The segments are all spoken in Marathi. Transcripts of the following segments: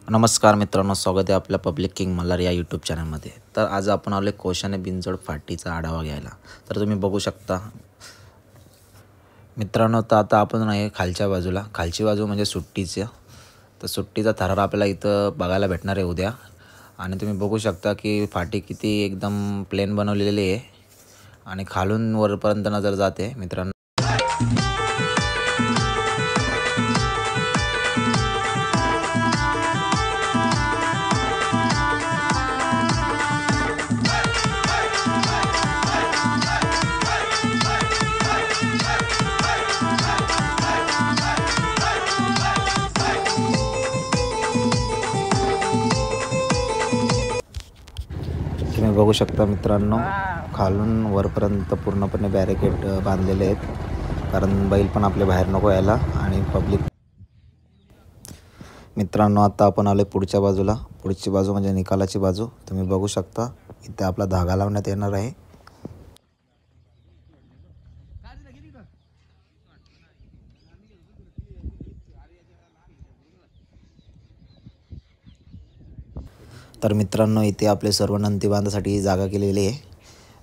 नमस्कार मित्रांनो, स्वागत आहे आपल्या पब्लिक किंग मल्हार या यूट्यूब चॅनलमध्ये। तर आज आपण आलो कोशाने बिनजोड फाटीचा आढावा घ्यायला। तर तुम्ही बघू शकता मित्रांनो, तर आता आपण आहे खालची बाजू म्हणजे सुट्टीचं। तर सुट्टीचा थरार आपल्याला इथं बघायला भेटणार आहे उद्या। आणि तुम्ही बघू शकता की फाटी किती एकदम प्लेन बनवलेली आहे आणि खालून वरपर्यंत नजर जाते मित्रांनो। तुम्ही बघू शकता मित्रांनो, खालून वरपर्यंत पूर्णपणे बॅरिकेड बांधलेले आहेत, कारण बैल पण आपले बाहेर नको यायला आणि पब्लिक। मित्रांनो, आता आपण आले पुढच्या बाजूला। पुढची बाजू म्हणजे निकालाची बाजू। तुम्ही बघू शकता इथे आपला धागा लावण्यात येणार आहे। तर मित्रांनो, इथे आपले सर्व नंदी बांधासाठी जागा केलेली आहे।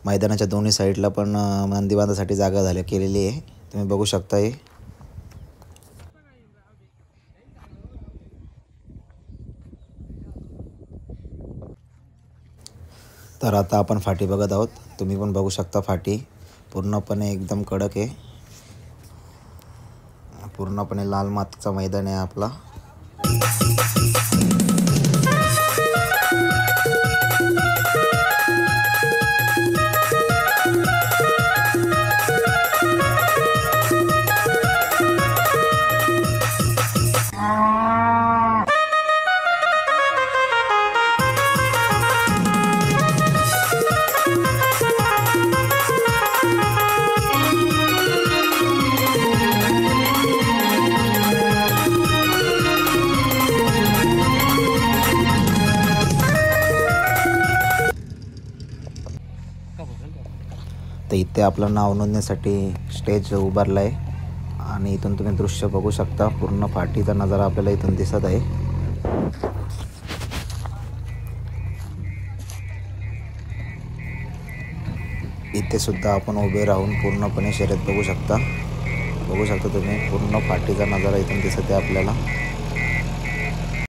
मैदानाच्या दोन्ही साईडला पण नंदी बांधासाठी जागा केलेली आहे। तुम्ही बघू शकता हे। तर आता आपण फाटी बघत आहोत। तुम्ही पण बघू शकता फाटी पूर्णपणे एकदम कडक आहे। पूर्णपणे लाल मातीचा मैदान आहे आपला। तर इथे आपलं नाव नोंदण्यासाठी स्टेज उभारला आहे आणि इथून तुम्ही दृश्य बघू शकता। पूर्ण फाटीचा नजारा आपल्याला इथून दिसत आहे। इथे सुद्धा आपण उभे राहून पूर्णपणे शर्यत बघू शकता। तुम्ही पूर्ण फाटीचा नजारा इथून दिसत आहे आपल्याला।